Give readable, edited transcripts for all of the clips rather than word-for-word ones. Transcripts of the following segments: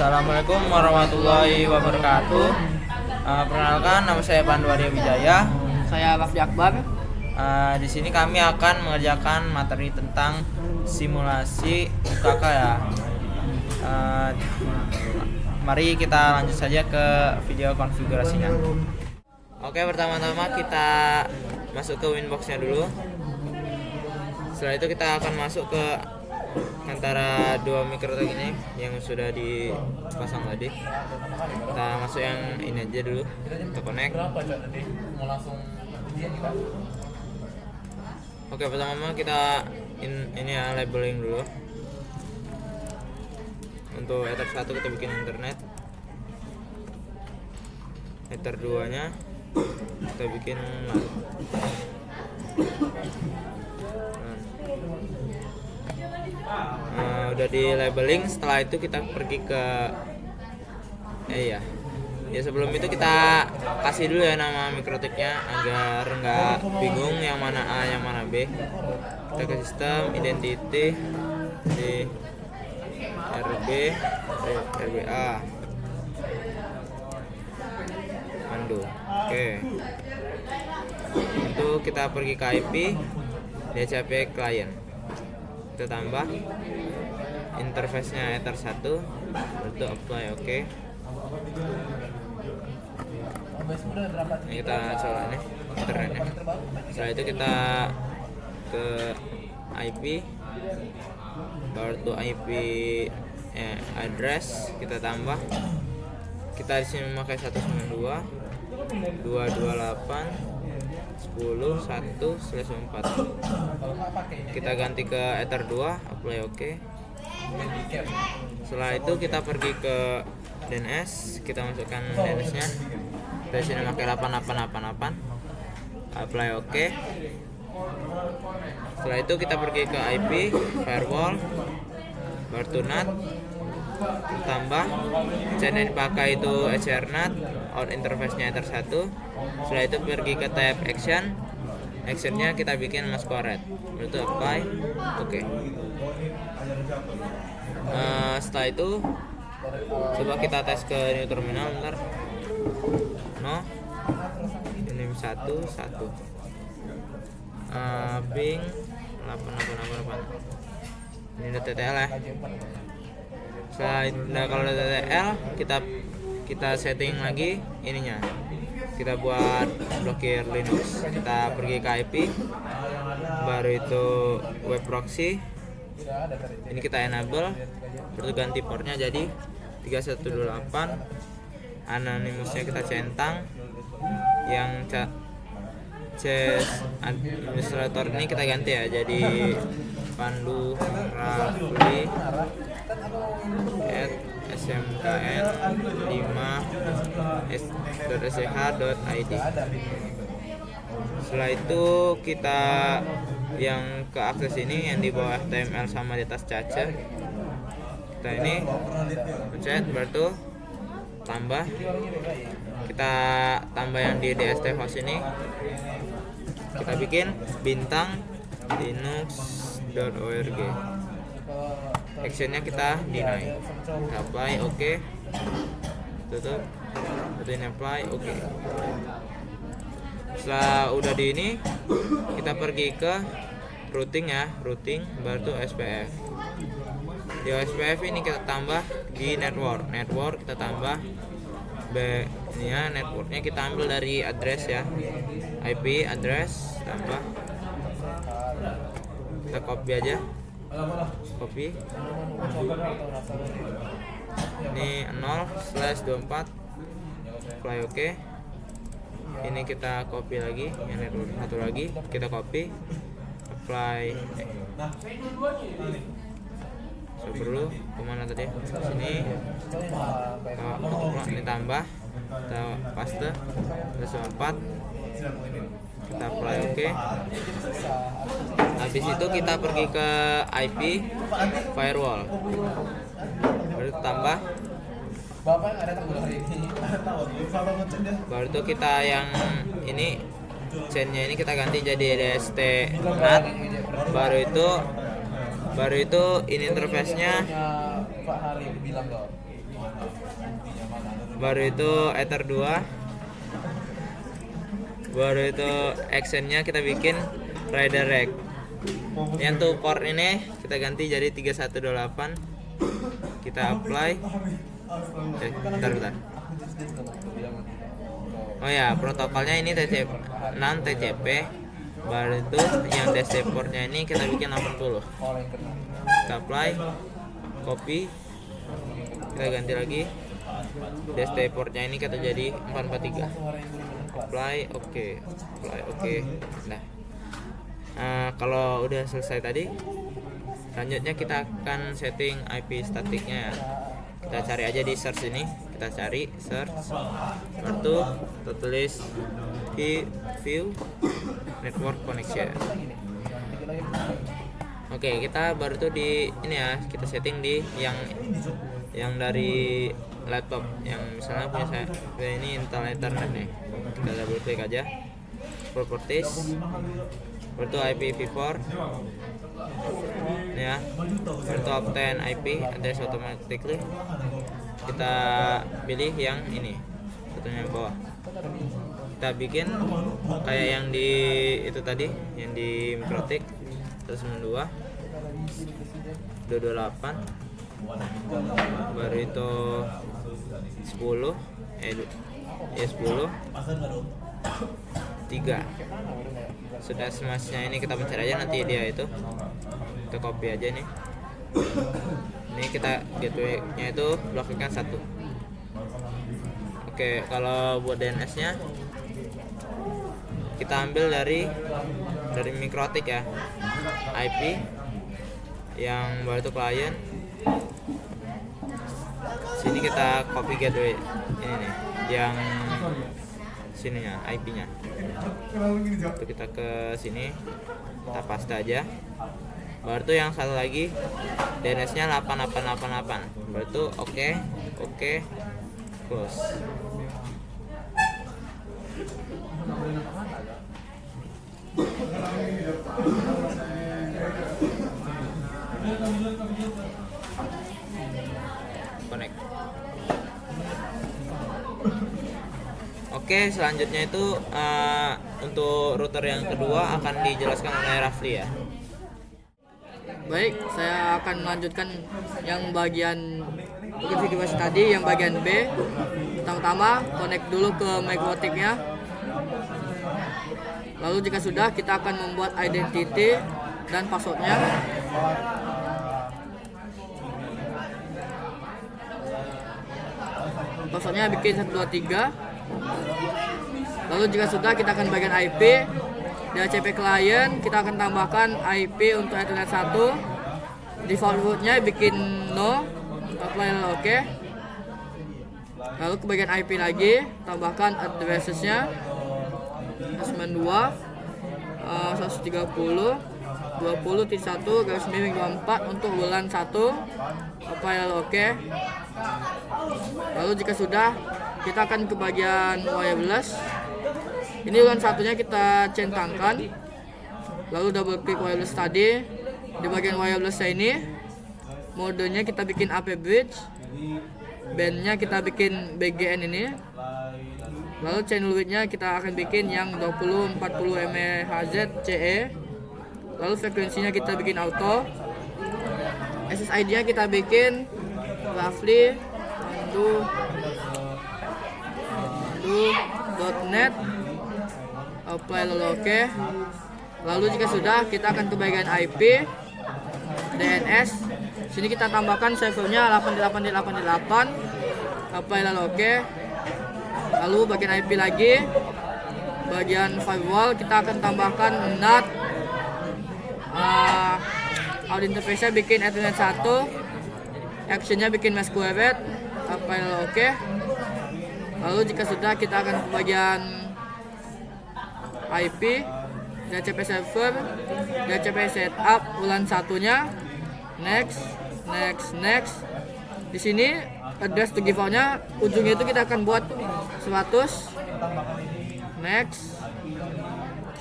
Assalamualaikum warahmatullahi wabarakatuh. Perkenalkan, nama saya Pandu Arya Wijaya. Saya Raffi Akbar. Di sini kami akan mengerjakan materi tentang simulasi UKK ya. Mari kita lanjut saja ke video konfigurasinya. Oke, pertama-tama kita masuk ke Winbox-nya dulu. Setelah itu kita akan masuk ke antara dua mikrotik ini yang sudah dipasang tadi. Kita masuk yang ini aja dulu, kita connect. Oke, pertama kita ini ya, labeling dulu. Untuk ether 1 kita bikin internet, ether 2 nya kita bikin LAN. Udah di labeling. Setelah itu kita pergi ke sebelum itu kita kasih dulu ya nama mikrotiknya agar nggak bingung yang mana A yang mana B. Kita ke sistem identity di RBA Pandu. Oke, itu kita pergi ke IP DHCP client, kita tambah interface-nya ether 1, itu apply. Oke. Ini kita coba nih internetnya. Setelah itu kita ke IP, baru tuh IP address kita tambah. Kita di sini memakai 192.228.10.1/4. Kita ganti ke ether 2, apply. Oke. Setelah itu kita pergi ke DNS, kita masukkan DNS-nya. Kita di sini pakai 8888, apply. Oke. Setelah itu kita pergi ke IP firewall, baru NAT, tambah chain yang dipakai itu Ethernet, out interface-nya ether 1. Setelah itu pergi ke tab action, actionnya kita bikin masquerade, itu apply. Oke. Setelah itu coba kita tes ke new terminal bentar. No, ini 1 ping 8888. Ini udah TTL ya. Nah, kalau udah TTL kita setting lagi ininya. Kita buat blokir Linux. Kita pergi ke IP, baru itu web proxy. Ini kita enable, terus ganti portnya jadi 3128. Anonymous-nya kita centang. Yang administrator ini kita ganti ya, jadi Pandu Rafli smkn5.sch.id. Setelah itu kita yang ke akses ini yang di bawah HTML sama di atas caca, kita ini pencet, baru tambah, kita tambah yang di DST host ini, kita bikin bintang linux.org. actionnya kita deny, kita apply. Oke. Tutup, ini apply. Oke. Setelah udah di ini, kita pergi ke routing ya, routing, baru tuh SPF. Di SPF ini kita tambah di network kita tambah ini ya, networknya kita ambil dari address ya, IP address tambah, kita copy aja, copy ini 0/24 apply. Oke. Ini kita copy lagi, yang network satu lagi kita copy, apply. Perlu kemana tadi? Sini. Ini tambah, kita paste 1/4, kita apply. Oke. Habis itu kita pergi ke IP firewall, baru tambah, baru itu kita yang ini chainnya ini kita ganti jadi DST NAT, baru itu ini interface-nya baru itu Ether 2, baru itu actionnya kita bikin redirect. Yang tuh port ini kita ganti jadi 3128, kita apply. Bentar. Oh ya, protokolnya ini TCP, non TCP. Baru itu yang DC portnya ini kita bikin 80. Kita apply, copy, kita ganti lagi. DC portnya ini kita jadi 443. Apply, oke. Nah, kalau udah selesai tadi, selanjutnya kita akan setting IP statiknya ya. Kita cari aja di search ini, kita cari search, lalu kita tulis view network connection. Oke, kita baru tuh di ini ya, kita setting di yang dari laptop, yang misalnya punya saya ini Intel Ethernet nih. Kita double klik aja, properties, baru IPv4 ya, baru obtain IP address automatically. Kita pilih yang ini, satunya bawah. Kita bikin kayak yang di itu tadi, yang di Mikrotik 192 228, baru itu 10 3. Sudah smasnya ini kita pencet aja, nanti dia itu kita copy aja nih. Ini kita gateway-nya itu blokirkan 1. Oke, kalau buat DNS-nya kita ambil dari Mikrotik ya, IP yang baru itu client. Sini kita copy gateway ini nih, yang sininya IP-nya. Itu kita ke sini, kita paste aja. Baru tuh yang satu lagi DNS-nya 8888. Baru tuh oke, close. Connect. Oke, selanjutnya itu untuk router yang kedua akan dijelaskan oleh Rafli ya. Baik, saya akan melanjutkan yang bagian konfigurasi tadi, yang bagian B. Pertama, connect dulu ke Mikrotiknya. Lalu jika sudah, kita akan membuat identity dan passwordnya. Passwordnya bikin 123. Lalu jika sudah, kita akan bagian IP. DHCP client, kita akan tambahkan IP untuk Ethernet 1. Default rootnya bikin no, apply lalu oke. Lalu ke bagian IP lagi, tambahkan addressesnya 92 130 20.1/24 untuk bulan 1. Apply lalu oke. Lalu jika sudah, kita akan ke bagian wireless. Ini ulang satunya kita centangkan, lalu double klik wireless tadi. Di bagian wireless ini, modenya kita bikin AP bridge, bandnya kita bikin BGN ini, lalu channel widthnya kita akan bikin yang 20-40 MHz CE, lalu frekuensinya kita bikin auto, SSID nya kita bikin roughly .net. Apply lalu oke. Lalu jika sudah, kita akan ke bagian IP DNS. Sini kita tambahkan servernya 8888. Apply lalu oke. Lalu bagian IP lagi, bagian firewall kita akan tambahkan NAT. Audio interface-nya bikin Ethernet 1. Actionnya bikin masquerade. Apply lalu oke. Lalu jika sudah, kita akan ke bagian IP, DHCP server, DHCP setup ulang satunya, next. Di sini address to default-nya ujungnya itu kita akan buat 100. Next.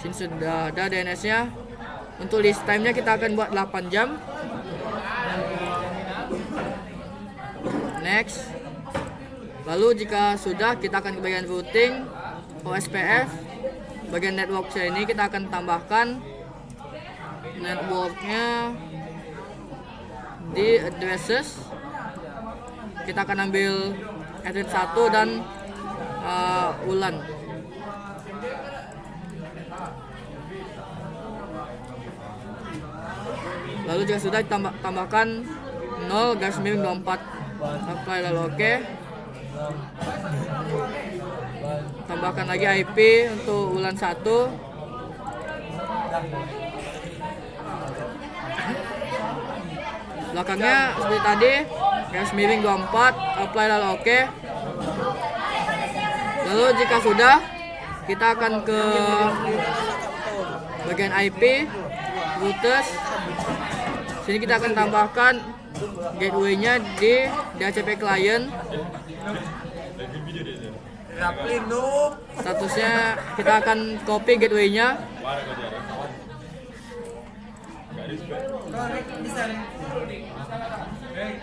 Sini sudah ada DNS-nya. Untuk list time-nya kita akan buat 8 jam. next. Lalu jika sudah, kita akan ke bagian routing, OSPF. Bagian networknya ini kita akan tambahkan networknya di addresses. Kita akan ambil address 1 dan ulan. Lalu jika sudah, tambahkan 0/24. Apply lalu oke. Tambahkan lagi IP untuk ulan 1. Belakangnya seperti tadi, garis miring 24, apply lalu oke. Lalu jika sudah, kita akan ke bagian IP, routers. Sini kita akan tambahkan gateway-nya di DHCP client. Statusnya kita akan copy gateway-nya.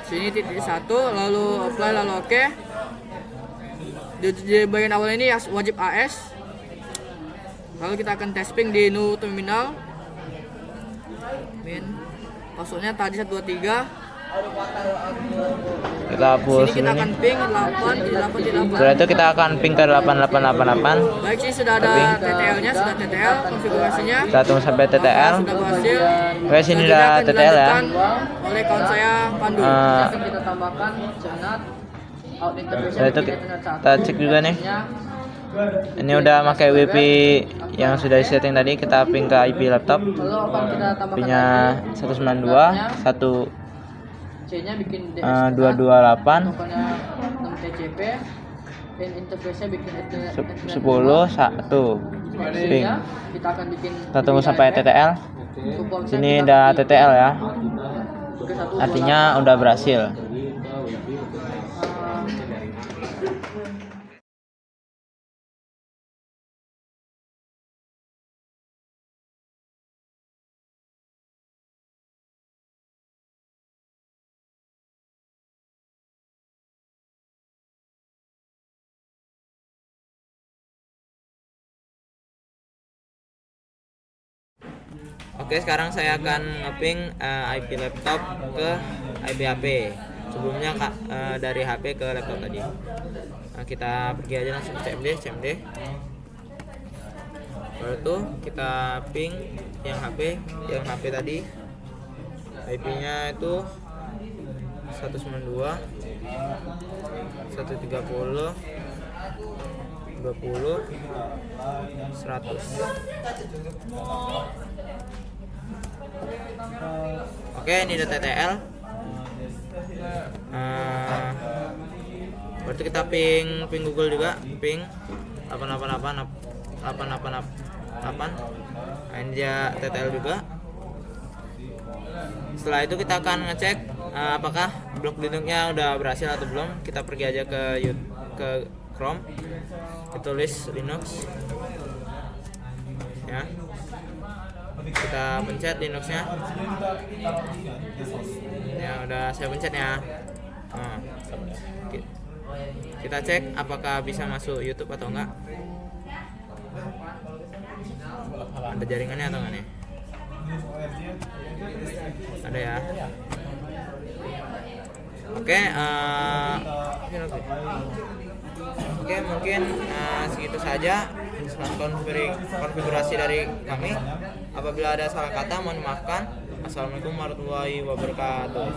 Sini titik 1, lalu apply lalu oke. Di bagian awal ini wajib AS. Lalu kita akan testing di new terminal. Passwordnya tadi 123. Kita hapus Sini kita ini. akan ping 8. Setelah itu kita akan ping ke 8888. Baik, sini sudah ada TTL-nya, sudah TTL konfigurasinya. Kita tunggu sampai TTL. Sudah berhasil. Oke, sini Selanjutnya udah akan TTL ya. dilanjutkan oleh kawan saya Pandu. Eh, Akan kita tambahkan Ethernet out interface. Setelah itu kita cek juga nih. Ini udah pakai WiFi yang sudah disetting tadi. Kita ping ke IP laptop. Lalu akan kita tambahkan IP-nya 192 1 C-nya bikin 228 tokennya 6 TCP dan interface-nya bikin Ethernet 10 1 ping. Kita akan bikin Kita tunggu sampai TTL. Sini udah TTL ya. Artinya udah berhasil. Oke, sekarang saya akan nge-ping IP laptop ke IP HP. Sebelumnya dari HP ke laptop tadi. Nah, kita pergi aja langsung ke CMD. Baru itu kita ping yang HP tadi. IP-nya itu 192 130 20 100. Oke, ini udah TTL. Berarti kita ping Google juga, ping 888. Nah, ini dia TTL juga. Setelah itu kita akan ngecek apakah blok Linux-nya udah berhasil atau belum. Kita pergi aja ke Chrome, ditulis Linux ya, kita pencet Linux-nya ya, udah saya pencet ya. Kita cek apakah bisa masuk YouTube atau enggak, ada jaringannya atau enggak nih, ada ya. Oke, mungkin segitu saja konfigurasi dari kami. Apabila ada salah kata mohon dimaafkan. Assalamualaikum warahmatullahi wabarakatuh.